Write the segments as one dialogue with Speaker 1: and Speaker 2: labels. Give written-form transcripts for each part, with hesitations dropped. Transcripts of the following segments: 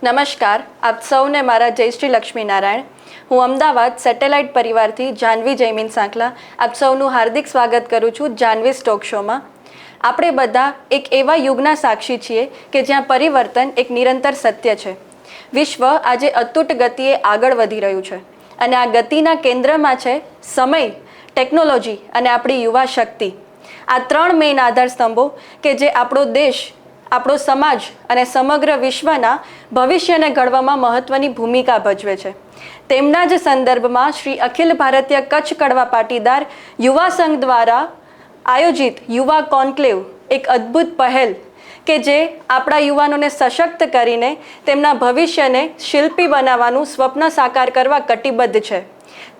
Speaker 1: નમસ્કાર, આપ સૌને મારા જય શ્રી લક્ષ્મીનારાયણ. હું અમદાવાદ સેટેલાઇટ પરિવારથી જાનવી જયમીન સાંકલા આપ સૌનું હાર્દિક સ્વાગત કરું છું જાનવીઝ ટોક શોમાં. આપણે બધા એક એવા યુગના સાક્ષી છીએ કે જ્યાં પરિવર્તન એક નિરંતર સત્ય છે. વિશ્વ આજે અતૂટ ગતિએ આગળ વધી રહ્યું છે અને આ ગતિના કેન્દ્રમાં છે સમય, ટેકનોલોજી અને આપણી યુવા શક્તિ. આ ત્રણ મેઇન આધારસ્તંભો કે જે આપણો દેશ, આપણો સમાજ અને સમગ્ર વિશ્વના ભવિષ્યને ઘડવામાં મહત્વની ભૂમિકા ભજવે છે. તેમના જ સંદર્ભમાં શ્રી અખિલ ભારતીય કચ્છ કડવા પાટીદાર યુવા સંઘ દ્વારા આયોજિત યુવા કોન્ક્લેવ એક અદ્ભુત પહેલ કે જે આપણા યુવાનોને સશક્ત કરીને તેમના ભવિષ્યને શિલ્પી બનાવવાનું સ્વપ્ન સાકાર કરવા કટિબદ્ધ છે.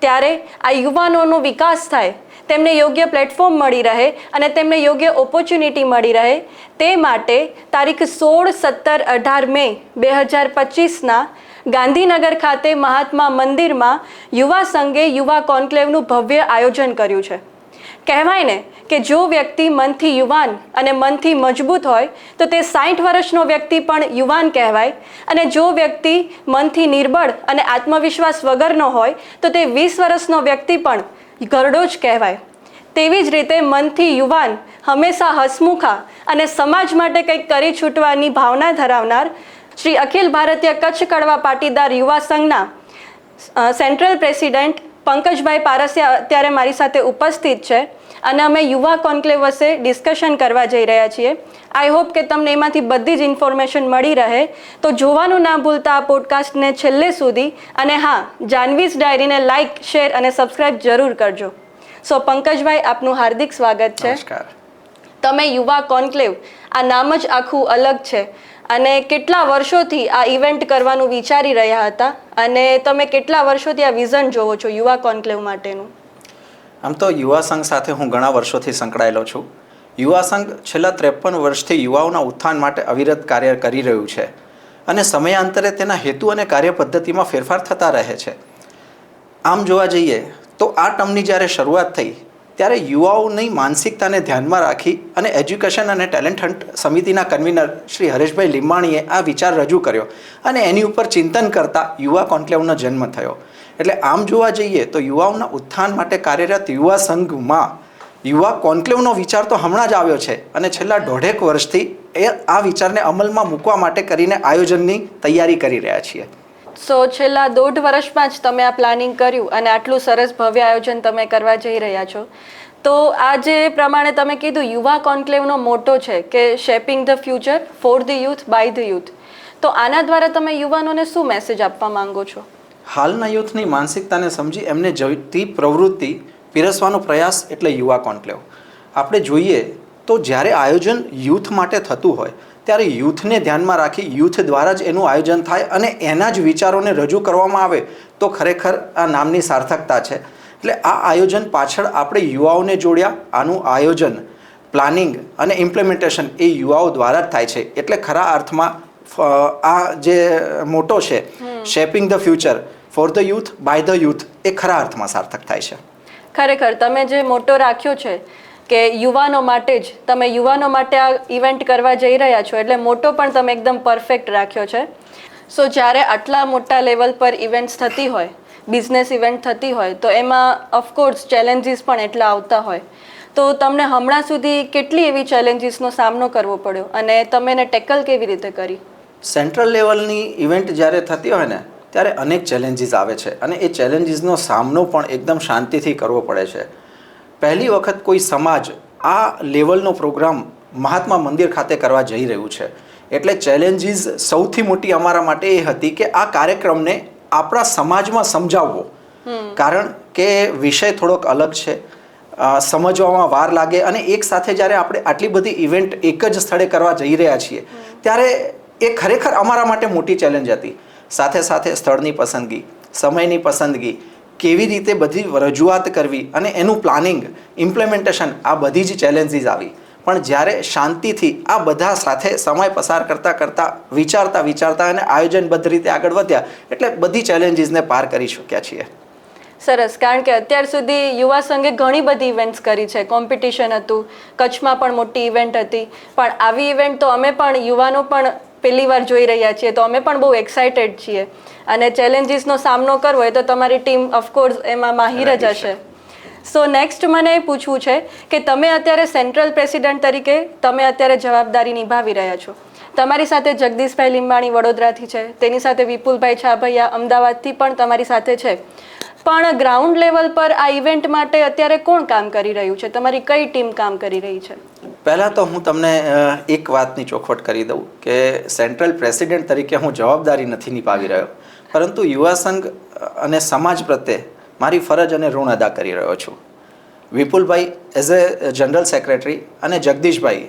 Speaker 1: ત્યારે આ યુવાનોનો વિકાસ થાય, તેમને યોગ્ય પ્લેટફોર્મ મળી રહે અને તેમને યોગ્ય ઓપોર્ચ્યુનિટી મળી રહે તે માટે તારીખ 16, 17, 18 મે 2025ના ગાંધીનગર ખાતે મહાત્મા મંદિરમાં યુવા સંઘે યુવા કોન્ક્લેવનું ભવ્ય આયોજન કર્યું છે. કહેવાય ને કે જો વ્યક્તિ મનથી યુવાન અને મનથી મજબૂત હોય તો તે 60 વર્ષનો વ્યક્તિ પણ યુવાન કહેવાય, અને જો વ્યક્તિ મનથી નિર્બળ અને આત્મવિશ્વાસ વગરનો હોય તો તે 20 વર્ષનો વ્યક્તિ પણ ઘરડો જ કહેવાય. તેવી જ રીતે મનથી યુવાન, હંમેશા હસમુખા અને સમાજ માટે કંઈક કરી છૂટવાની ભાવના ધરાવનાર શ્રી અખિલ ભારતીય કચ્છ કડવા પાટીદાર યુવા સંઘના સેન્ટ્રલ પ્રેસિડેન્ટ પંકજભાઈ પારસિયા અત્યારે મારી સાથે ઉપસ્થિત છે અને અમે યુવા કોન્ક્લેવ વિશે ડિસ્કશન કરવા જઈ રહ્યા છીએ. આઈ હોપ કે તમને એમાંથી બધી જ ઇન્ફોર્મેશન મળી રહે. તો જોવાનું ના ભૂલતા આ પોડકાસ્ટને છેલ્લે સુધી, અને હા, જાનવીઝ ડાયરીને લાઇક, શેર અને સબસ્ક્રાઇબ જરૂર કરજો. સો પંકજભાઈ, આપનું હાર્દિક સ્વાગત છે.
Speaker 2: નમસ્કાર.
Speaker 1: તમે યુવા કોન્ક્લેવ, આ નામ જ આખું અલગ છે અને કેટલા વર્ષોથી આ ઇવેન્ટ કરવાનું વિચારી રહ્યા હતા, અને તમે કેટલા વર્ષોથી આ વિઝન જોવો છો યુવા કોન્ક્લેવ માટેનું?
Speaker 2: આમ તો યુવા સંઘ સાથે હું ઘણા વર્ષોથી સંકળાયેલો છું. યુવા સંઘ છેલ્લા 53 વર્ષથી યુવાઓના ઉત્થાન માટે અવિરત કાર્ય કરી રહ્યું છે અને સમયાંતરે તેના હેતુ અને કાર્ય પદ્ધતિમાં ફેરફાર થતા રહે છે. આમ જોવા જઈએ તો આ ટર્મની જ્યારે શરૂઆત થઈ ત્યારે યુવાઓની માનસિકતાને ધ્યાનમાં રાખી અને એજ્યુકેશન અને ટેલેન્ટ હન્ટ સમિતિના કન્વીનર શ્રી હરેશભાઈ લીંબાણીએ આ વિચાર રજૂ કર્યો અને એની ઉપર ચિંતન કરતા યુવા કોન્ક્લેવનો જન્મ થયો. એટલે આમ જોવા જઈએ તો યુવાઓના ઉત્થાન માટે કાર્યરત યુવા સંઘમાં યુવા કોન્ક્લેવનો વિચાર તો હમણાં જ આવ્યો છે અને છેલ્લા 1.5 વર્ષથી આ વિચારને અમલમાં મૂકવા માટે કરીને આયોજનની તૈયારી કરી રહ્યા છીએ.
Speaker 1: સો છેલ્લા 1.5 વર્ષમાં જ તમે આ પ્લાનિંગ કર્યું અને આટલું સરસ ભવ્ય આયોજન તમે કરવા જઈ રહ્યા છો. તો આ જે પ્રમાણે તમે કીધું, યુવા કોન્ક્લેવનો મોટો છે કે shaping the future for the youth by the youth. તો આના દ્વારા તમે યુવાનોને શું મેસેજ આપવા માંગો છો?
Speaker 2: હાલના યુથની માનસિકતાને સમજી એમને જોઈતી પ્રવૃત્તિ પીરસવાનો પ્રયાસ એટલે યુવા કોન્ક્લેવ. આપણે જોઈએ તો જ્યારે આયોજન યુથ માટે થતું હોય ત્યારે યુથને ધ્યાનમાં રાખી યુથ દ્વારા જ એનું આયોજન થાય અને એના જ વિચારોને રજૂ કરવામાં આવે તો ખરેખર આ નામની સાર્થકતા છે. એટલે આ આયોજન પાછળ આપણે યુવાઓને જોડ્યા. આનું આયોજન, પ્લાનિંગ અને ઇમ્પ્લિમેન્ટેશન એ યુવાઓ દ્વારા જ થાય છે. એટલે ખરા અર્થમાં આ જે મોટો છે, shaping the future for the youth by the youth, એ ખરા અર્થમાં સાર્થક થાય છે.
Speaker 1: ખરેખર તમે જે મોટો રાખ્યો છે કે યુવાનો માટે જ, તમે યુવાનો માટે આ ઇવેન્ટ કરવા જઈ રહ્યા છો, એટલે મોટો પણ તમે એકદમ પરફેક્ટ રાખ્યો છે. સો જ્યારે આટલા મોટા લેવલ પર ઇવેન્ટ્સ થતી હોય, બિઝનેસ ઇવેન્ટ થતી હોય, તો એમાં ઓફકોર્સ ચેલેન્જીસ પણ એટલા આવતા હોય. તો તમને હમણાં સુધી કેટલી એવી ચેલેન્જીસનો સામનો કરવો પડ્યો અને તમે એને ટેકલ કેવી રીતે કરી?
Speaker 2: સેન્ટ્રલ લેવલની ઇવેન્ટ જ્યારે થતી હોય ને ત્યારે અનેક ચેલેન્જીસ આવે છે અને એ ચેલેન્જીસનો સામનો પણ એકદમ શાંતિથી કરવો પડે છે. પહેલી વખત કોઈ સમાજ આ લેવલનો પ્રોગ્રામ મહાત્મા મંદિર ખાતે કરવા જઈ રહ્યું છે. એટલે ચેલેન્જીસ સૌથી મોટી અમારા માટે એ હતી કે આ કાર્યક્રમને આપણા સમાજમાં સમજાવવો. કારણ કે વિષય થોડોક અલગ છે, સમજવામાં વાર લાગે, અને એક સાથે જ્યારે આપણે આટલી બધી ઇવેન્ટ એક જ સ્થળે કરવા જઈ રહ્યા છીએ ત્યારે એ ખરેખર અમારા માટે મોટી ચેલેન્જ હતી. સાથે સાથે સ્થળની પસંદગી, સમયની પસંદગી, કેવી રીતે બધી રજૂઆત કરવી અને એનું પ્લાનિંગ, ઇમ્પ્લિમેન્ટેશન, આ બધી જ ચેલેન્જીસ આવી. પણ જ્યારે શાંતિથી આ બધા સાથે સમય પસાર કરતાં વિચારતા અને આયોજનબદ્ધ રીતે આગળ વધ્યા એટલે બધી ચેલેન્જીસને પાર કરી શક્યા છીએ.
Speaker 1: સરસ. કારણ કે અત્યાર સુધી યુવા સંઘે ઘણી બધી ઇવેન્ટ્સ કરી છે. કોમ્પિટિશન હતું, કચ્છમાં પણ મોટી ઇવેન્ટ હતી, પણ આવી ઇવેન્ટ તો અમે પણ યુવાનો પણ પહેલી વાર જોઈ રહ્યા છીએ, તો અમે પણ બહુ એક્સાઇટેડ છીએ. અને ચેલેન્જીસનો સામનો કરવો હોય તો તમારી ટીમ ઓફકોર્સ એમાં માહિર જ હશે. સો નેક્સ્ટ મને એ પૂછવું છે કે તમે અત્યારે સેન્ટ્રલ પ્રેસિડેન્ટ તરીકે તમે અત્યારે જવાબદારી નિભાવી રહ્યા છો. તમારી સાથે જગદીશભાઈ લીંબાણી વડોદરાથી છે, તેની સાથે વિપુલભાઈ છાભૈયા અમદાવાદથી પણ તમારી સાથે છે. પણ ગ્રાઉન્ડ લેવલ પર આ ઇવેન્ટ માટે અત્યારે કોણ કામ કરી રહ્યું છે? તમારી કઈ ટીમ કામ કરી રહી છે?
Speaker 2: પહેલાં તો હું તમને એક વાતની ચોખવટ કરી દઉં કે સેન્ટ્રલ પ્રેસિડેન્ટ તરીકે હું જવાબદારી નથી નિભાવી રહ્યો, પરંતુ યુવા સંઘ અને સમાજ પ્રત્યે મારી ફરજ અને ઋણ અદા કરી રહ્યો છું. વિપુલભાઈ એઝ એ જનરલ સેક્રેટરી અને જગદીશભાઈ,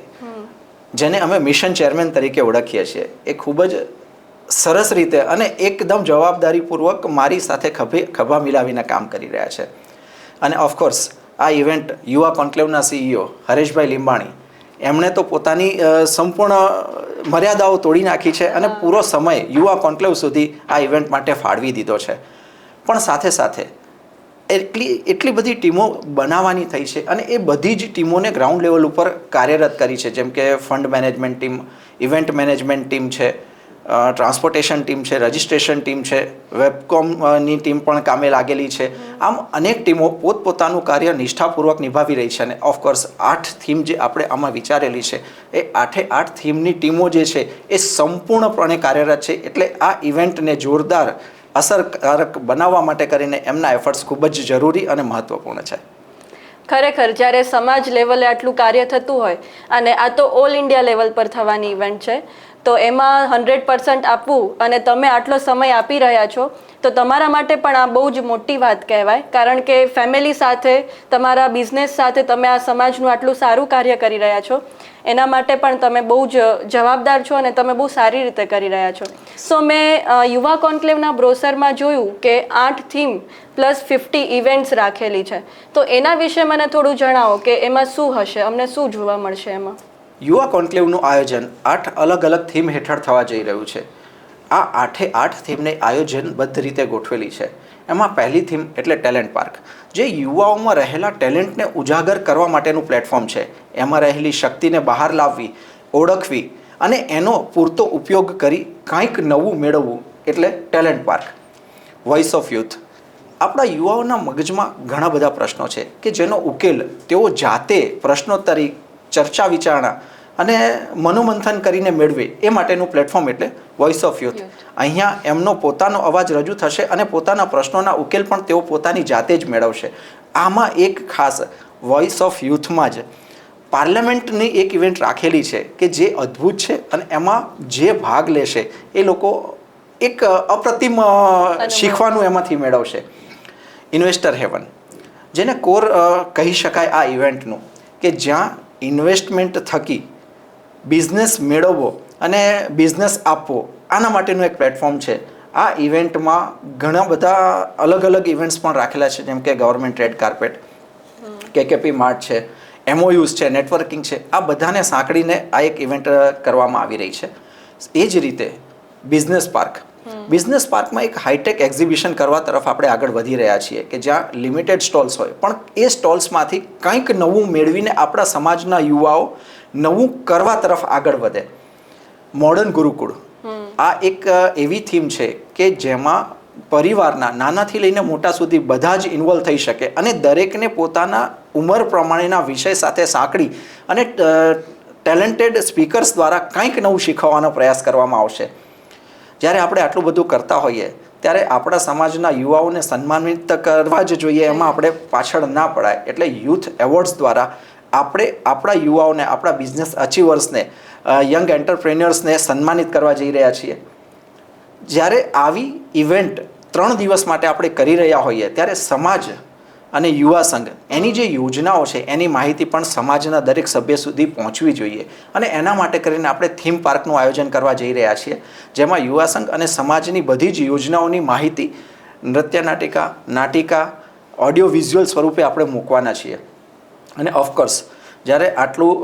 Speaker 2: જેને અમે મિશન ચેરમેન તરીકે ઓળખીએ છીએ, એ ખૂબ જ સરસ રીતે અને એકદમ જવાબદારીપૂર્વક મારી સાથે ખભા મિલાવીને કામ કરી રહ્યા છે. અને ઓફકોર્સ આ ઇવેન્ટ યુવા કોન્ક્લેવના CEO હરેશભાઈ લીંબાણી, એમણે તો પોતાની સંપૂર્ણ મર્યાદાઓ તોડી નાખી છે અને પૂરો સમય યુવા કોન્ક્લેવ સુધી આ ઇવેન્ટ માટે ફાળવી દીધો છે. પણ સાથે સાથે એટલી બધી ટીમો બનાવવાની થઈ છે અને એ બધી જ ટીમોને ગ્રાઉન્ડ લેવલ ઉપર કાર્યરત કરી છે. જેમ કે fund management team, event management team છે, ટ્રાન્સપોર્ટેશન ટીમ છે, રજિસ્ટ્રેશન ટીમ છે, વેબકોમની ટીમ પણ કામે લાગેલી છે. આમ અનેક ટીમો પોતપોતાનું કાર્ય નિષ્ઠાપૂર્વક નિભાવી રહી છે. અને ઓફકોર્સ 8 થીમ જે આપણે આમાં વિચારેલી છે, એ 8 થીમની ટીમો જે છે એ સંપૂર્ણપણે કાર્યરત છે. એટલે આ ઇવેન્ટને જોરદાર અસરકારક બનાવવા માટે કરીને એમના એફર્ટ્સ ખૂબ જ જરૂરી અને મહત્વપૂર્ણ છે.
Speaker 1: ખરેખર જ્યારે સમાજ લેવલે આટલું કાર્ય થતું હોય, અને આ તો ઓલ ઇન્ડિયા લેવલ પર થવાની ઇવેન્ટ છે, તો એમાં 100% આપવું અને તમે આટલો સમય આપી રહ્યા છો, તો તમારા માટે પણ આ બહુ જ મોટી વાત કહેવાય. કારણ કે ફેમિલી સાથે, તમારા બિઝનેસ સાથે તમે આ સમાજનું આટલું સારું કાર્ય કરી રહ્યા છો, એના માટે પણ તમે બહુ જ જવાબદાર છો અને તમે બહુ સારી રીતે કરી રહ્યા છો. સો મેં યુવા કોન્ક્લેવના બ્રોશરમાં જોયું કે 8 થીમ પ્લસ 50 ઇવેન્ટ્સ રાખેલી છે. તો એના વિશે મને થોડું જણાવો કે એમાં શું હશે, અમને શું જોવા મળશે એમાં?
Speaker 2: યુવા કોન્ક્લેવનું આયોજન 8 અલગ અલગ થીમ હેઠળ થવા જઈ રહ્યું છે. આ 8 થીમને આયોજનબદ્ધ રીતે ગોઠવેલી છે. એમાં પહેલી થીમ એટલે ટેલેન્ટ પાર્ક, જે યુવાઓમાં રહેલા ટેલેન્ટને ઉજાગર કરવા માટેનું પ્લેટફોર્મ છે. એમાં રહેલી શક્તિને બહાર લાવવી, ઓળખવી અને એનો પૂરતો ઉપયોગ કરી કંઈક નવું મેળવવું એટલે talent park. Voice of youth, આપણા યુવાઓના મગજમાં ઘણા બધા પ્રશ્નો છે કે જેનો ઉકેલ તેઓ જાતે પ્રશ્નોત્તરી, ચર્ચા વિચારણા અને મનોમંથન કરીને મેળવે, એ માટેનું પ્લેટફોર્મ એટલે વોઇસ ઓફ યુથ. અહીંયા એમનો પોતાનો અવાજ રજૂ થશે અને પોતાના પ્રશ્નોના ઉકેલ પણ તેઓ પોતાની જાતે જ મેળવશે. આમાં એક ખાસ વોઇસ ઓફ યુથમાં જ પાર્લામેન્ટની એક ઇવેન્ટ રાખેલી છે કે જે અદ્ભુત છે અને એમાં જે ભાગ લેશે એ લોકો એક અપ્રતિમ શીખવાનું એમાંથી મેળવશે. ઇન્વેસ્ટર હેવન, જેને કોર કહી શકાય આ ઇવેન્ટનું, કે જ્યાં ઇન્વેસ્ટમેન્ટ થકી બિઝનેસ મેળવવો અને બિઝનેસ આપવો, આના માટેનું એક પ્લેટફોર્મ છે. આ ઇવેન્ટમાં ઘણા બધા અલગ અલગ ઇવેન્ટ્સ પણ રાખેલા છે, જેમ કે government red carpet, KKP Mart છે, MOUs છે, નેટવર્કિંગ છે. આ બધાને સાંકળીને આ એક ઇવેન્ટ કરવામાં આવી રહી છે. એ જ રીતે બિઝનેસ પાર્ક, બિઝનેસ પાર્કમાં એક હાઈટેક એક્ઝિબિશન કરવા તરફ આપણે આગળ વધી રહ્યા છીએ કે જ્યાં લિમિટેડ સ્ટોલ્સ હોય, પણ એ સ્ટોલ્સમાંથી કંઈક નવું મેળવીને આપણા સમાજના યુવાઓ નવું કરવા તરફ આગળ વધે. મોડર્ન ગુરુકુળ, આ એક એવી થીમ છે કે જેમાં પરિવારના નાનાથી લઈને મોટા સુધી બધા જ ઇન્વોલ્વ થઈ શકે અને દરેકને પોતાના ઉંમર પ્રમાણેના વિષય સાથે સાંકળી અને ટેલેન્ટેડ સ્પીકર્સ દ્વારા કંઈક નવું શીખવવાનો પ્રયાસ કરવામાં આવશે. જ્યારે આપણે આટલું બધું કરતા હોઈએ ત્યારે આપણા સમાજના યુવાઓને સન્માનિત કરવા જ જોઈએ, એમાં આપણે પાછળ ના પડાય. એટલે યુથ એવોર્ડ્સ દ્વારા આપણે આપણા યુવાઓને, આપણા બિઝનેસ અચીવર્સને, યંગ એન્ટરપ્રેન્યોર્સને સન્માનિત કરવા જઈ રહ્યા છીએ. જ્યારે આવી ઇવેન્ટ 3 દિવસ માટે આપણે કરી રહ્યા હોઈએ ત્યારે સમાજ અને યુવા સંઘ એની જે યોજનાઓ છે એની માહિતી પણ સમાજના દરેક સભ્ય સુધી પહોંચવી જોઈએ. અને એના માટે કરીને આપણે થીમ પાર્કનું આયોજન કરવા જઈ રહ્યા છીએ, જેમાં યુવા સંઘ અને સમાજની બધી જ યોજનાઓની માહિતી નૃત્ય નાટિકા, નાટિકા, ઓડિયો વિઝ્યુઅલ સ્વરૂપે આપણે મૂકવાના છીએ. અને ઓફકોર્સ જ્યારે આટલું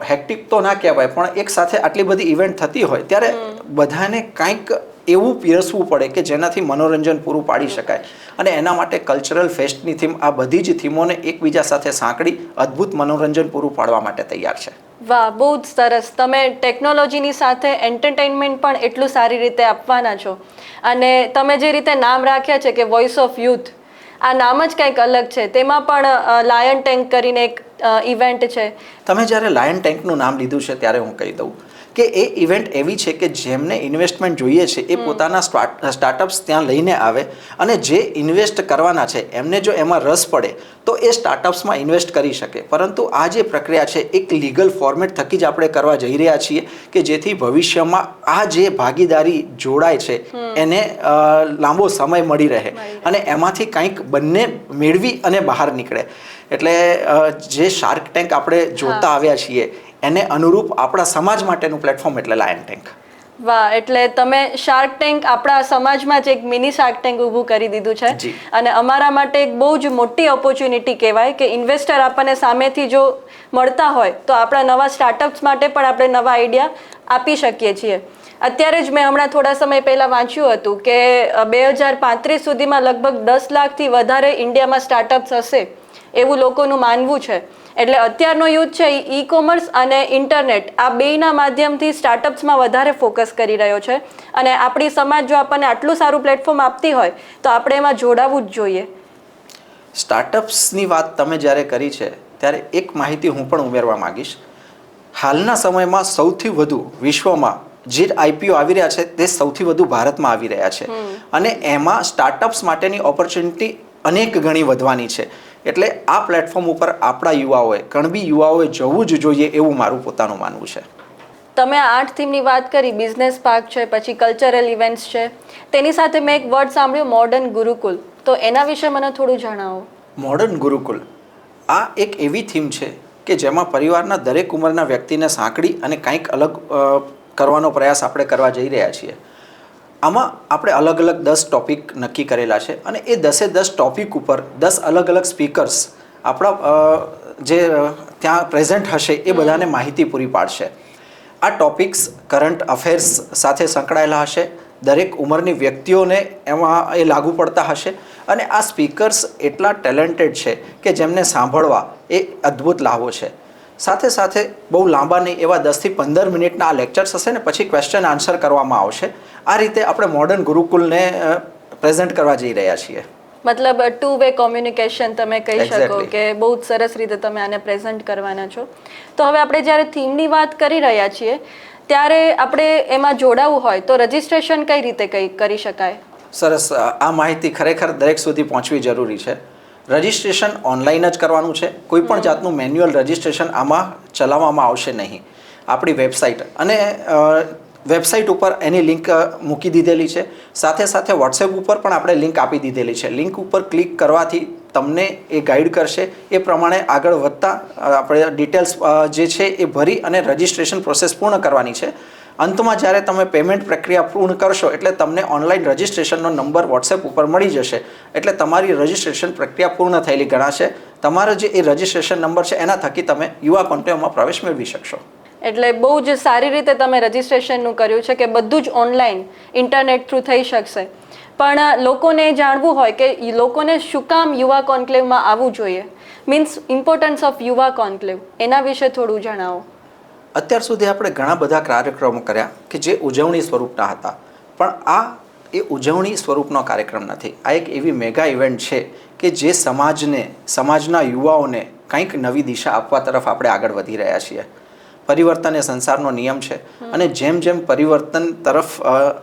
Speaker 2: હેક્ટિક તો ના કહેવાય, પણ એક સાથે આટલી બધી ઇવેન્ટ થતી હોય ત્યારે બધાને કંઈક એવું પીરસવું પડે કે જેનાથી મનોરંજન પૂરું પાડી શકાય. અને એના માટે કલ્ચરલ ફેસ્ટની થીમ આ બધી જ થીમોને એકબીજા સાથે સાંકળી અદ્ભુત મનોરંજન પૂરું પાડવા માટે તૈયાર છે.
Speaker 1: વાહ, બહુ જ સરસ. તમે ટેકનોલોજીની સાથે એન્ટરટેનમેન્ટ પણ એટલું સારી રીતે આપવાના છો. અને તમે જે રીતે નામ રાખ્યા છે કે વોઇસ ઓફ યુથ, આ નામ જ કંઈક અલગ છે. તેમાં પણ લાયન ટેન્ક કરીને એક ઇવેન્ટ છે.
Speaker 2: તમે જ્યારે લાયન ટેન્કનું નામ લીધું છે ત્યારે હું કહી દઉં કે એ ઇવેન્ટ એવી છે કે જેમને ઇન્વેસ્ટમેન્ટ જોઈએ છે એ પોતાના સ્ટાર્ટઅપ્સ ત્યાં લઈને આવે, અને જે ઇન્વેસ્ટ કરવાના છે એમને જો એમાં રસ પડે તો એ સ્ટાર્ટઅપ્સમાં ઇન્વેસ્ટ કરી શકે. પરંતુ આ જે પ્રક્રિયા છે એક લીગલ ફોર્મેટ થકી જ આપણે કરવા જઈ રહ્યા છીએ કે જેથી ભવિષ્યમાં આ જે ભાગીદારી જોડાય છે એને લાંબો સમય મળી રહે અને એમાંથી કંઈક બંને મેળવી અને બહાર નીકળે. એટલે જે શાર્ક ટેન્ક આપણે જોતા આવ્યા છીએ એને અનુરૂપ આપણા સમાજ માટેનું પ્લેટફોર્મ એટલે લાયન ટેન્ક.
Speaker 1: વાહ, એટલે તમે શાર્ક ટેન્ક આપણા સમાજમાં જ એક મિની શાર્ક ટેન્ક ઊભું કરી દીધું છે. અને અમારા માટે એક બહુ જ મોટી ઓપોર્ચ્યુનિટી કહેવાય કે ઇન્વેસ્ટર આપણને સામેથી જો મળતા હોય તો આપણા નવા સ્ટાર્ટઅપ્સ માટે પણ આપણે નવા આઈડિયા આપી શકીએ છીએ. અત્યારે જ મેં હમણાં થોડા સમય પહેલાં વાંચ્યું હતું કે 2035 સુધીમાં લગભગ 10 લાખથી વધારે ઇન્ડિયામાં સ્ટાર્ટઅપ્સ હશે એવું લોકોનું માનવું છે. એટલે અત્યારનો યુથ છે ઈ કોમર્સ અને ઇન્ટરનેટ આ બેયના માધ્યમથી સ્ટાર્ટઅપ્સમાં વધારે ફોકસ કરી રહ્યો છે. અને આપણી સમાજ જો આપણને આટલું સારું પ્લેટફોર્મ આપતી હોય તો આપણે એમાં જોડાવવું જ જોઈએ.
Speaker 2: સ્ટાર્ટઅપ્સની વાત તમે જ્યારે કરી છે ત્યારે એક માહિતી હું પણ ઉમેરવા માંગીશ. હાલના સમયમાં સૌથી વધુ વિશ્વમાં જે આઈપીઓ આવી રહ્યા છે તે સૌથી વધુ ભારતમાં આવી રહ્યા છે. અને એમાં સ્ટાર્ટઅપ્સ માટેની ઓપોર્ચ્યુનિટી અનેક ગણી વધવાની છે. એટલે આ પ્લેટફોર્મ ઉપર આપણા યુવાઓએ કણબી યુવાઓએ જવું જ જોઈએ એવું મારું પોતાનું માનવું છે.
Speaker 1: તમે 8 થીમની વાત કરી, બિઝનેસ પાર્ક છે, પછી કલ્ચરલ ઇવેન્ટ્સ છે, તેની સાથે મેં એક વર્ડ સાંભળ્યું મોડર્ન ગુરુકુલ. તો એના વિશે મને થોડું જણાવો.
Speaker 2: મોડર્ન ગુરુકુલ આ એક એવી થીમ છે કે જેમાં પરિવારના દરેક ઉંમરના વ્યક્તિને સાંકળી અને કંઈક અલગ કરવાનો પ્રયાસ આપણે કરવા જઈ રહ્યા છીએ. આમાં આપણે અલગ અલગ 10 ટોપિક નક્કી કરેલા છે અને એ 10 ટોપિક ઉપર 10 અલગ અલગ સ્પીકર્સ આપણા જે ત્યાં પ્રેઝન્ટ હશે એ બધાને માહિતી પૂરી પાડશે. આ ટોપિક્સ કરંટ અફેર્સ સાથે સંકળાયેલા હશે. દરેક ઉંમરની વ્યક્તિઓને એમાં એ લાગુ પડતા હશે. અને આ સ્પીકર્સ એટલા ટેલેન્ટેડ છે કે જેમને સાંભળવા એ અદ્ભુત લાભો છે. સાથે સાથે બહુ લાંબા નહીં એવા 10 થી 15 મિનિટના આ લેક્ચર્સ હશે ને પછી ક્વેશ્ચન આન્સર કરવામાં આવશે. આ રીતે આપણે મોડર્ન ગુરુકુલને પ્રેઝન્ટ કરવા જઈ રહ્યા છીએ.
Speaker 1: મતલબ 2 વે કોમ્યુનિકેશન તમે કહી શકો કે બહુ જ સરસ રીતે તમે આને પ્રેઝન્ટ કરવાના છો. તો હવે આપણે જ્યારે થીમની વાત કરી રહ્યા છીએ ત્યારે આપણે એમાં જોડાવવું હોય તો રજિસ્ટ્રેશન કઈ રીતે કરી શકાય?
Speaker 2: સરસ. આ માહિતી ખરેખર દરેક સુધી પહોંચવી જરૂરી છે. રજિસ્ટ્રેશન ઓનલાઈન જ કરવાનું છે. કોઈ પણ જાતનું મેન્યુઅલ રજિસ્ટ્રેશન આમાં ચલાવવામાં આવશે નહીં. આપણી વેબસાઇટ અને વેબસાઇટ ઉપર એની લિંક મૂકી દીધેલી છે. સાથે સાથે વોટ્સએપ ઉપર પણ આપણે લિંક આપી દીધેલી છે. લિંક ઉપર ક્લિક કરવાથી તમને એ ગાઈડ કરશે. એ પ્રમાણે આગળ વધતા આપણે ડિટેલ્સ જે છે એ ભરી અને રજિસ્ટ્રેશન પ્રોસેસ પૂર્ણ કરવાની છે. અંતમાં જ્યારે તમે પેમેન્ટ પ્રક્રિયા પૂર્ણ કરશો એટલે તમને ઓનલાઈન રજિસ્ટ્રેશનનો નંબર વોટ્સએપ ઉપર મળી જશે. એટલે તમારી રજિસ્ટ્રેશન પ્રક્રિયા પૂર્ણ થયેલી ગણાશે. તમારો જે એ રજિસ્ટ્રેશન નંબર છે એના થકી તમે યુવા કોન્ક્લેવમાં પ્રવેશ મેળવી શકશો.
Speaker 1: એટલે બહુ જ સારી રીતે તમે રજિસ્ટ્રેશનનું કર્યું છે કે બધું જ ઓનલાઈન ઇન્ટરનેટ થ્રુ થઈ શકશે. પણ લોકોને જાણવું હોય કે લોકોને શું કામ યુવા કોન્ક્લેવમાં આવવું જોઈએ, મીન્સ ઇમ્પોર્ટન્સ ઓફ યુવા કોન્ક્લેવ, એના વિશે થોડું જણાવો.
Speaker 2: અત્યાર સુધી આપણે ઘણા બધા કાર્યક્રમો કર્યા કે જે ઉજવણી સ્વરૂપના હતા. પણ આ એ ઉજવણી સ્વરૂપનો કાર્યક્રમ નથી. આ એક એવી મેગા ઇવેન્ટ છે કે જે સમાજના યુવાઓને કંઈક નવી દિશા આપવા તરફ આપણે આગળ વધી રહ્યા છીએ. પરિવર્તન એ સંસારનો નિયમ છે અને જેમ જેમ પરિવર્તન તરફ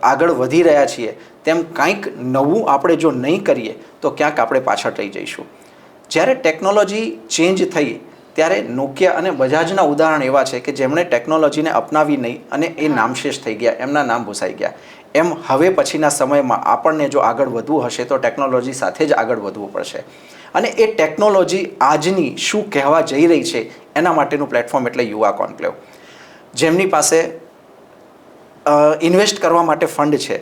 Speaker 2: આગળ વધી રહ્યા છીએ તેમ કંઈક નવું આપણે જો નહીં કરીએ તો ક્યાંક આપણે પાછળ રહી જઈશું. જ્યારે ટેકનોલોજી ચેન્જ થઈ ત્યારે નોકિયા અને બજાજના ઉદાહરણ એવા છે કે જેમણે ટેકનોલોજીને અપનાવી નહીં અને એ નામશેષ થઈ ગયા, એમના નામ ભૂસાઈ ગયા. એમ હવે પછીના સમયમાં આપણને જો આગળ વધવું હશે તો ટેકનોલોજી સાથે જ આગળ વધવું પડશે. અને એ ટેકનોલોજી આજની શું કહેવા જઈ રહી છે એના માટેનું પ્લેટફોર્મ એટલે યુવા કોન્ક્લેવ. જેમની પાસે ઇન્વેસ્ટ કરવા માટે ફંડ છે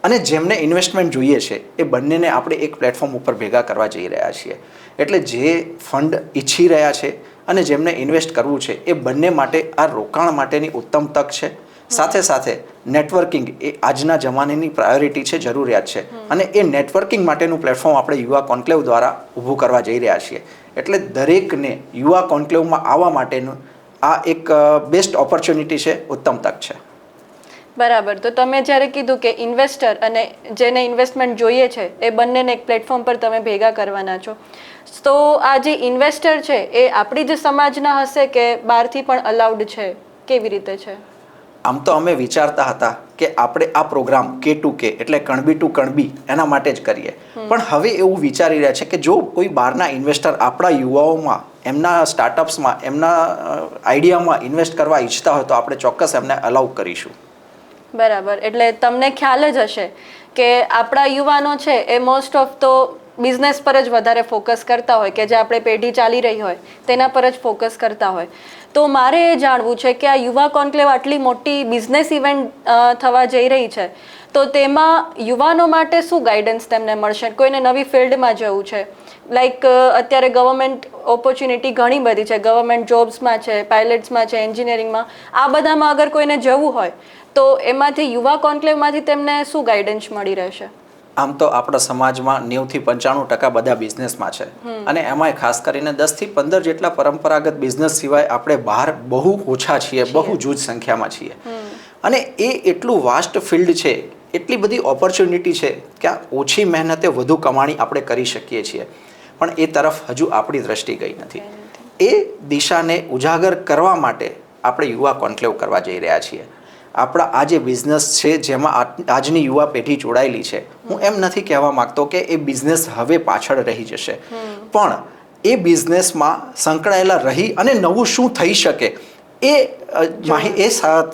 Speaker 2: અને જેમને ઇન્વેસ્ટમેન્ટ જોઈએ છે એ બંનેને આપણે એક પ્લેટફોર્મ ઉપર ભેગા કરવા જઈ રહ્યા છીએ. એટલે જે ફંડ ઈચ્છી રહ્યા છે અને જેમને ઇન્વેસ્ટ કરવું છે એ બંને માટે આ રોકાણ માટેની ઉત્તમ તક છે. સાથે સાથે નેટવર્કિંગ એ આજના જમાનાની પ્રાયોરિટી છે, જરૂરિયાત છે. અને એ નેટવર્કિંગ માટેનું પ્લેટફોર્મ આપણે યુવા કોન્ક્લેવ દ્વારા ઊભું કરવા જઈ રહ્યા છીએ. એટલે દરેકને યુવા કોન્ક્લેવમાં આવવા માટેનું આ એક બેસ્ટ ઓપોર્ચ્યુનિટી છે, ઉત્તમ તક છે.
Speaker 1: બરાબર. તો તમે જ્યારે કીધું કે ઇન્વેસ્ટર અને જેને ઇન્વેસ્ટમેન્ટ જોઈએ છે એ બંનેને એક પ્લેટફોર્મ પર તમે ભેગા કરવાના છો, તો આ જે ઇન્વેસ્ટર છે એ આપણી જ સમાજના હશે કે બહારથી પણ અલાઉડ છે, કેવી રીતે છે?
Speaker 2: આમ તો અમે વિચારતા હતા કે આપણે આ પ્રોગ્રામ K2K એટલે કણબી ટુ કણબી એના માટે જ કરીએ, પણ હવે એવું વિચારી રહ્યા છે કે જો કોઈ બહારના ઇન્વેસ્ટર આપણા યુવાઓમાં, એમના સ્ટાર્ટઅપ્સમાં, એમના આઈડિયામાં ઇન્વેસ્ટ કરવા ઈચ્છતા હોય તો આપણે ચોક્કસ એમને અલાઉ કરીશું.
Speaker 1: બરાબર. એટલે તમને ખ્યાલ જ હશે કે આપણા યુવાનો છે એ મોસ્ટ ઓફ તો બિઝનેસ પર જ વધારે ફોકસ કરતા હોય, કે જે આપણે પેઢી ચાલી રહી હોય તેના પર જ ફોકસ કરતા હોય. તો મારે એ જાણવું છે કે આ યુવા કોન્ક્લેવ આટલી મોટી બિઝનેસ ઇવેન્ટ થવા જઈ રહી છે, તો તેમાં યુવાનો માટે શું ગાઈડન્સ તેમને મળશે? કોઈને નવી ફિલ્ડમાં જવું છે, લાઈક અત્યારે ગવર્મેન્ટ ઓપોર્ચ્યુનિટી ઘણી બધી છે, ગવર્મેન્ટ જોબ્સમાં છે, પાયલટ્સમાં છે, એન્જિનિયરિંગમાં, આ બધામાં અગર કોઈને જવું હોય તો એમાંથી યુવા કોન્ક્લેવમાંથી તેમને શું ગાઈડન્સ મળી રહેશે?
Speaker 2: આમ તો આપણા સમાજમાં 90-95% બધા બિઝનેસમાં છે, અને એમાંય ખાસ કરીને 10-15 જેટલા પરંપરાગત બિઝનેસ સિવાય આપણે બહાર બહુ ઓછા છીએ, બહુ જૂજ સંખ્યામાં છીએ. અને એ એટલું વાસ્ટ ફિલ્ડ છે, એટલી બધી ઓપોર્ચ્યુનિટી છે કે ઓછી મહેનતે વધુ કમાણી આપણે કરી શકીએ છીએ, પણ એ તરફ હજુ આપણી દ્રષ્ટિ ગઈ નથી. એ દિશાને ઉજાગર કરવા માટે આપણે યુવા કોન્ક્લેવ કરવા જઈ રહ્યા છીએ. આપણા આ જે બિઝનેસ છે જેમાં આજની યુવા પેઢી જોડાયેલી છે, હું એમ નથી કહેવા માગતો કે એ બિઝનેસ હવે પાછળ રહી જશે, પણ એ બિઝનેસમાં સંકળાયેલા રહી અને નવું શું થઈ શકે એ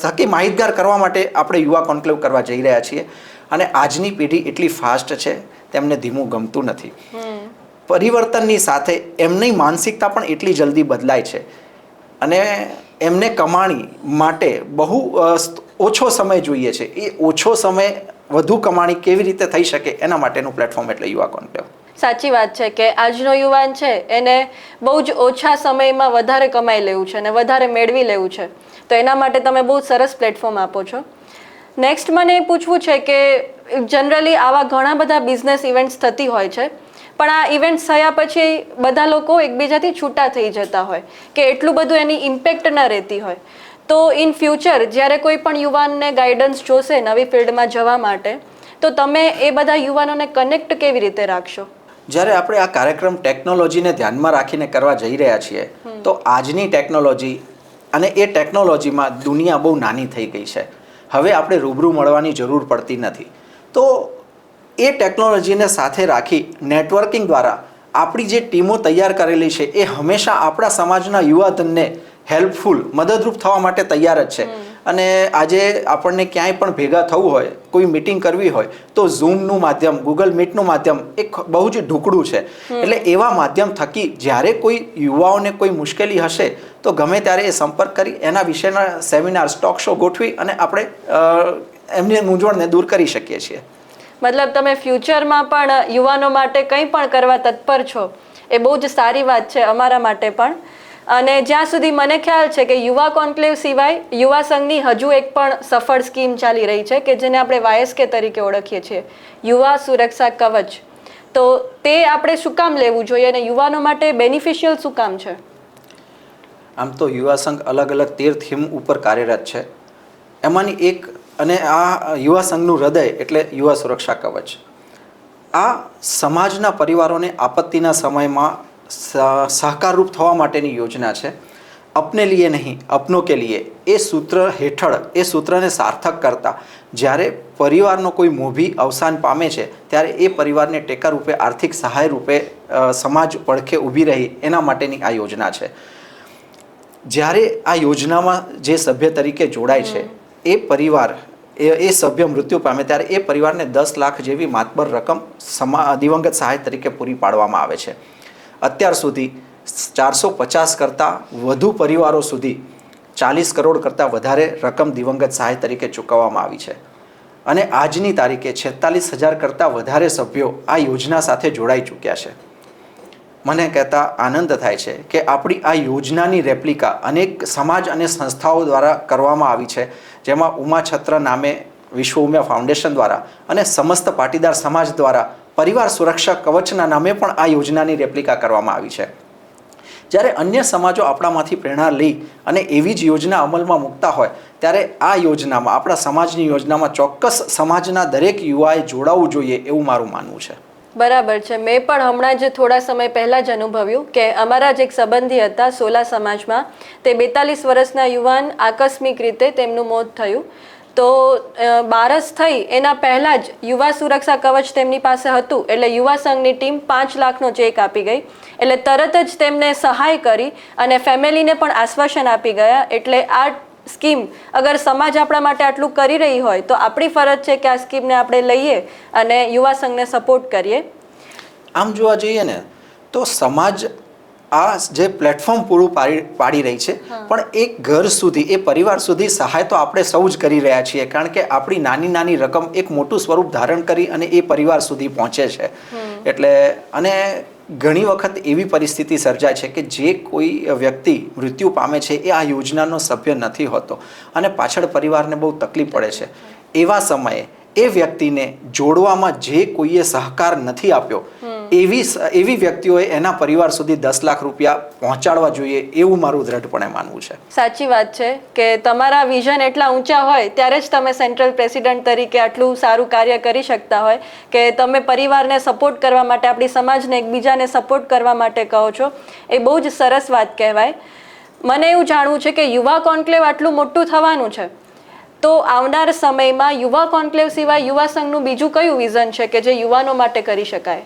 Speaker 2: થકી માહિતગાર કરવા માટે આપણે યુવા કોન્ક્લેવ કરવા જઈ રહ્યા છીએ. અને આજની પેઢી એટલી ફાસ્ટ છે, તેમને ધીમું ગમતું નથી. પરિવર્તનની સાથે એમની માનસિકતા પણ એટલી જલ્દી બદલાય છે, અને એમને કમાણી માટે બહુ ઓછો સમય જોઈએ છે. એ ઓછો સમય વધુ કમાણી કેવી રીતે થઈ શકે એના માટેનું પ્લેટફોર્મ એટલે યુવા કોન્ક્લેવ.
Speaker 1: સાચી વાત છે કે આજનો યુવાન છે એને બહુ જ ઓછા સમયમાં વધારે કમાઈ લેવું છે અને વધારે મેળવી લેવું છે, તો એના માટે તમે બહુ સરસ પ્લેટફોર્મ આપો છો. નેક્સ્ટ મને એ પૂછવું છે કે જનરલી આવા ઘણા બધા બિઝનેસ ઇવેન્ટ્સ થતી હોય છે, પણ આ ઇવેન્ટ્સ થયા પછી બધા લોકો એકબીજાથી છૂટા થઈ જતા હોય કે એટલું બધું એની ઇમ્પેક્ટ ન રહેતી હોય. તો ઇન ફ્યુચર જ્યારે કોઈ પણ યુવાનને ગાઈડન્સ જોશે નવી ફિલ્ડમાં જવા માટે, તો તમે એ બધા યુવાનોને કનેક્ટ કેવી રીતે રાખશો?
Speaker 2: જ્યારે આપણે આ કાર્યક્રમ ટેકનોલોજીને ધ્યાનમાં રાખીને કરવા જઈ રહ્યા છીએ, તો આજની ટેકનોલોજી અને એ ટેકનોલોજીમાં દુનિયા બહુ નાની થઈ ગઈ છે. હવે આપણે રૂબરૂ મળવાની જરૂર પડતી નથી. તો એ ટેકનોલોજીને સાથે રાખી નેટવર્કિંગ દ્વારા આપણી જે ટીમો તૈયાર કરેલી છે એ હંમેશા આપણા સમાજના યુવાધનને હેલ્પફુલ, મદદરૂપ થવા માટે તૈયાર જ છે. અને આજે આપણને ક્યાંય પણ ભેગા થવું હોય, કોઈ મિટિંગ કરવી હોય, તો ઝૂમનું માધ્યમ, ગૂગલ મીટનું માધ્યમ એક બહુ જ ઢુકડું છે. એટલે એવા માધ્યમ થકી જ્યારે કોઈ યુવાઓને કોઈ મુશ્કેલી હશે તો ગમે ત્યારે એ સંપર્ક કરી એના વિશેના સેમિનાર, ટોક શો ગોઠવી અને આપણે એમની મૂંઝવણને દૂર કરી શકીએ છીએ.
Speaker 1: મતલબ તમે ફ્યુચરમાં પણ યુવાનો માટે કંઈ પણ કરવા તત્પર છો, એ બહુ જ સારી વાત છે અમારા માટે પણ. અને જ્યાં સુધી મને ખ્યાલ છે કે યુવા કોન્ક્લેવ સિવાય યુવા સંઘની હજુ એક પણ સફળ સ્કીમ ચાલી રહી છે કે જેને આપણે YSK તરીકે ઓળખીએ છીએ, યુવા સુરક્ષા કવચ. તો તે આપણે શું કામ લેવું જોઈએ અને યુવાનો માટે બેનિફિશિયલ શું કામ છે?
Speaker 2: આમ તો યુવા સંઘ અલગ અલગ 13 થીમ ઉપર કાર્યરત છે. એમાંની એક, અને આ યુવા સંઘનું હૃદય એટલે યુવા સુરક્ષા કવચ. આ સમાજના પરિવારોને આપત્તિના સમયમાં સહકારરૂપ થવા માટેની યોજના છે. અપને લીએ નહીં, અપનો કે લીએ, એ સૂત્ર હેઠળ, એ સૂત્રને સાર્થક કરતા જ્યારે પરિવારનો કોઈ મોભી અવસાન પામે છે ત્યારે એ પરિવારને ટેકા રૂપે, આર્થિક સહાય રૂપે સમાજ પડખે ઊભી રહી એના માટેની આ યોજના છે. જ્યારે આ યોજનામાં જે સભ્ય તરીકે જોડાય છે એ પરિવાર, એ સભ્ય મૃત્યુ પામે ત્યારે એ પરિવારને 10 લાખ જેવી માતબર રકમ દિવંગત સહાય તરીકે પૂરી પાડવામાં આવે છે. અત્યાર સુધી 450 કરતાં વધુ પરિવારો સુધી 40 કરોડ કરતાં વધારે રકમ દિવંગત સહાય તરીકે ચૂકવવામાં આવી છે. અને આજની તારીખે 46,000 કરતાં વધારે સભ્યો આ યોજના સાથે જોડાઈ ચૂક્યા છે. મને કહેતા આનંદ થાય છે કે આપણી આ યોજનાની રેપ્લિકા અનેક સમાજ અને સંસ્થાઓ દ્વારા કરવામાં આવી છે, જેમાં ઉમાછત્ર નામે વિશ્વ ઉમિયા ફાઉન્ડેશન દ્વારા અને સમસ્ત પાટીદાર સમાજ દ્વારા પરિવાર સુરક્ષા કવચના નામે પણ આ યોજનાની રેપ્લિકા કરવામાં આવી છે. જ્યારે અન્ય સમાજો આપણામાંથી પ્રેરણા લઈ અને એવી જ યોજના અમલમાં મૂકતા હોય ત્યારે આ યોજનામાં, આપણા સમાજની યોજનામાં ચોક્કસ સમાજના દરેક યુવાએ જોડાવવું જોઈએ એવું મારું માનવું છે.
Speaker 1: બરાબર છે. મેં પણ હમણાં જ થોડા સમય પહેલાં જ અનુભવ્યું કે અમારા જ એક સંબંધી હતા સોલા સમાજમાં, તે 42 વર્ષના યુવાન આકસ્મિક રીતે તેમનું મોત થયું. તો બારસ થઈ એના પહેલાં જ યુવા સુરક્ષા કવચ તેમની પાસે હતું, એટલે યુવા સંઘની ટીમ 5 લાખનો ચેક આપી ગઈ. એટલે તરત જ તેમને સહાય કરી અને ફેમિલીને પણ આશ્વાસન આપી ગયા. એટલે આ સ્કીમ અગર સમાજ આપણા માટે આટલું કરી રહી હોય તો આપણી ફરજ છે કે આ સ્કીમને આપણે લઈએ અને યુવા સંઘને સપોર્ટ કરીએ.
Speaker 2: આમ જોવા જઈએ ને તો સમાજ આ જે પ્લેટફોર્મ પૂરું પાડી રહી છે, પણ એક ઘર સુધી, એ પરિવાર સુધી સહાય તો આપણે સૌ જ કરી રહ્યા છીએ, કારણ કે આપણી નાની નાની રકમ એક મોટું સ્વરૂપ ધારણ કરી અને એ પરિવાર સુધી પહોંચે છે. એટલે અને ઘણી વખત એવી પરિસ્થિતિ સર્જાય છે કે જે કોઈ વ્યક્તિ મૃત્યુ પામે છે એ આ યોજનાનો સભ્ય નથી હોતો અને પાછળ પરિવારને બહુ તકલીફ પડે છે. એવા સમયે એ વ્યક્તિને જોડવામાં જે કોઈએ સહકાર નથી આપ્યો, એવી વ્યક્તિઓએ એના પરિવાર સુધી 10 લાખ રૂપિયા પહોંચાડવા જોઈએ એવું મારું દ્રઢપણે માનવું છે.
Speaker 1: સાચી વાત છે કે તમારા વિઝન એટલા ઊંચા હોય ત્યારે જ તમે સેન્ટ્રલ પ્રેસિડેન્ટ તરીકે આટલું સારું કાર્ય કરી શકતા હોય કે તમે પરિવારને સપોર્ટ કરવા માટે, આપણી સમાજને એકબીજાને સપોર્ટ કરવા માટે કહો છો. એ બહુ જ સરસ વાત કહેવાય. મને એવું જાણવું છે કે યુવા કોન્ક્લેવ આટલું મોટું થવાનું છે, તો આવનાર સમયમાં યુવા કોન્ક્લેવ સિવાય યુવા સંઘનું બીજું કયું વિઝન છે કે જે યુવાનો માટે કરી શકાય?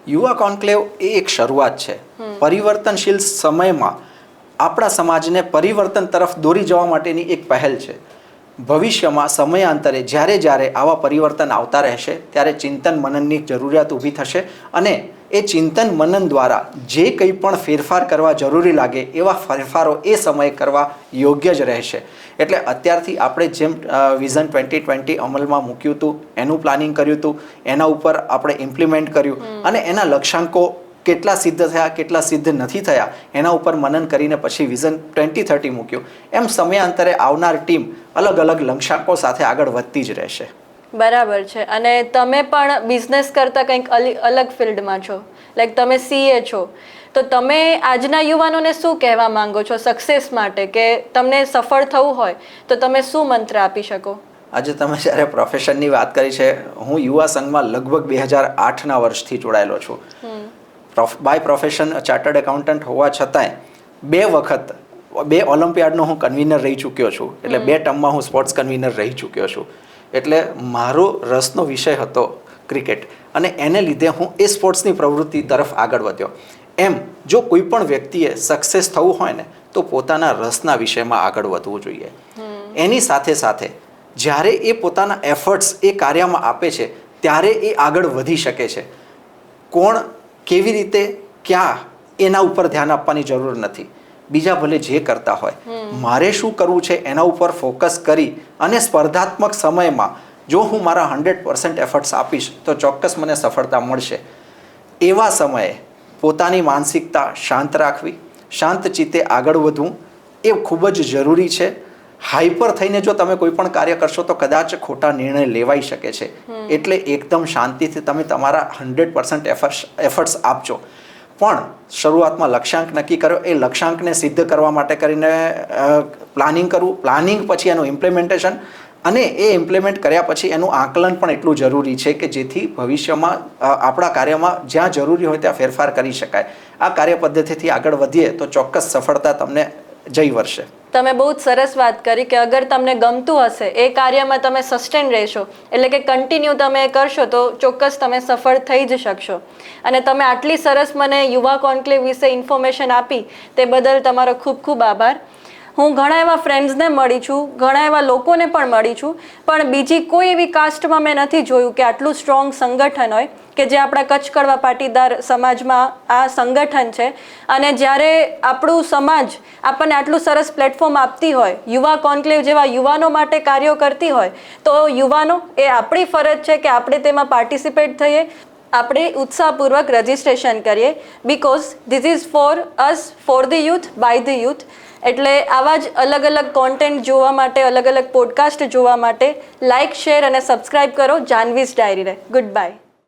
Speaker 2: યુવા કોન્ક્લેવ એ એક શરૂઆત છે. પરિવર્તનશીલ સમયમાં આપણા સમાજને પરિવર્તન તરફ દોરી જવા માટેની એક પહેલ છે. ભવિષ્યમાં સમયાંતરે જ્યારે આવા પરિવર્તન આવતા રહેશે ત્યારે ચિંતન મનનની જરૂરિયાત ઊભી થશે અને એ ચિંતન મનન દ્વારા જે કંઈ પણ ફેરફાર કરવા જરૂરી લાગે એવા ફેરફારો એ સમયે કરવા યોગ્ય જ રહેશે. એટલે અત્યારથી આપણે જેમ વિઝન 2020 અમલમાં મૂક્યું હતું, એનું પ્લાનિંગ કર્યું હતું, એના ઉપર આપણે ઇમ્પ્લિમેન્ટ કર્યું અને એના લક્ષ્યાંકો કેટલા સિદ્ધ થયા, કેટલા સિદ્ધ નથી થયા, એના ઉપર મનન કરીને પછી વિઝન 2030 મૂક્યું. એમ સમયાંતરે આવનાર ટીમ અલગ અલગ લક્ષ્યાંકો સાથે આગળ વધતી જ રહેશે.
Speaker 1: બરાબર છે. અને તમે પણ બિઝનેસ કરતાં કંઈક અલગ ફિલ્ડમાં છો, લાઈક તમે CA છો, તો તમે આજના યુવાનોને શું કહેવા માંગો છો સક્સેસ માટે, કે તમને સફળ થવું હોય તો તમે શું મંત્ર આપી શકો?
Speaker 2: આજે તમે જ્યારે પ્રોફેશનની વાત કરી છે, હું યુવા સંઘમાં લગભગ 2008ના વર્ષથી જોડાયેલો છું. બાય પ્રોફેશન ચાર્ટર્ડ એકાઉન્ટન્ટ હોવા છતાંય 2 વખત 2 ઓલિમ્પિયાડનો હું કન્વીનર રહી ચૂક્યો છું. એટલે 2 ટર્મમાં હું સ્પોર્ટ્સ કન્વીનર રહી ચૂક્યો છું. એટલે મારો રસનો વિષય હતો ક્રિકેટ અને એને લીધે હું એ સ્પોર્ટ્સની પ્રવૃત્તિ તરફ આગળ વધ્યો. એમ જો કોઈ પણ વ્યક્તિએ સક્સેસ થવું હોય ને તો પોતાના રસના વિષયમાં આગળ વધવું જોઈએ. એની સાથે સાથે જ્યારે એ પોતાના એફર્ટ્સ એ કાર્યમાં આપે છે ત્યારે એ આગળ વધી શકે છે. કોણ કેવી રીતે ક્યાં એના ઉપર ધ્યાન આપવાની જરૂર નથી. બીજા ભલે જે કરતા હોય, મારે શું કરવું છે એના ઉપર ફોકસ કરી અને સ્પર્ધાત્મક સમયમાં જો હું મારા 100% એફર્ટ્સ આપીશ તો ચોક્કસ મને સફળતા મળશે. એવા સમયે પોતાની માનસિકતા શાંત રાખવી, શાંત ચિત્તે આગળ વધવું એ ખૂબ જ જરૂરી છે. હાઈપર થઈને જો તમે કોઈ પણ કાર્ય કરશો તો કદાચ ખોટા નિર્ણય લેવાઈ શકે છે. એટલે એકદમ શાંતિથી તમે તમારા 100% એફર્ટ્સ આપજો. પણ શરૂઆતમાં લક્ષ્યાંક નક્કી કર્યો, એ લક્ષ્યાંકને સિદ્ધ કરવા માટે કરીને પ્લાનિંગ કરવું, પ્લાનિંગ પછી એનું ઇમ્પ્લિમેન્ટેશન અને એ ઇમ્પ્લિમેન્ટ કર્યા પછી એનું આકલન પણ એટલું જરૂરી છે કે જેથી ભવિષ્યમાં આપણા કાર્યમાં જ્યાં જરૂરી હોય ત્યાં ફેરફાર કરી શકાય. આ કાર્ય પદ્ધતિથી આગળ વધીએ તો ચોક્કસ સફળતા તમને જઈ વળશે.
Speaker 1: તમે બહુ જ સરસ વાત કરી કે અગર તમને ગમતું હશે એ કાર્યમાં તમે સસ્ટેન રહેશો, એટલે કે કન્ટિન્યુ તમે કરશો તો ચોક્કસ તમે સફળ થઈ જ શકશો. અને તમે આટલી સરસ મને યુવા કોન્ક્લેવ વિશે ઇન્ફોર્મેશન આપી તે બદલ તમારો ખૂબ ખૂબ આભાર. હું ઘણા એવા ફ્રેન્ડ્સને મળી છું, ઘણા એવા લોકોને પણ મળી છું, પણ બીજી કોઈ એવી કાસ્ટમાં મેં નથી જોયું કે આટલું સ્ટ્રોંગ સંગઠન હોય કે જે આપણા કચ્છ કડવા પાટીદાર સમાજમાં આ સંગઠન છે. અને જ્યારે આપણું સમાજ આપણને આટલું સરસ પ્લેટફોર્મ આપતી હોય, યુવા કોન્ક્લેવ જેવા યુવાનો માટે કાર્યો કરતી હોય, તો યુવાનો એ આપણી ફરજ છે કે આપણે તેમાં પાર્ટિસિપેટ થઈએ, આપણે ઉત્સાહપૂર્વક રજિસ્ટ્રેશન કરીએ. Because this is for us, for the youth, by the youth. એટલે આવા જ અલગ અલગ કોન્ટેન્ટ જોવા માટે, અલગ અલગ પોડકાસ્ટ જોવા માટે લાઇક, શેર અને સબસ્ક્રાઇબ કરો જાનવીઝ ડાયરીને. Good bye.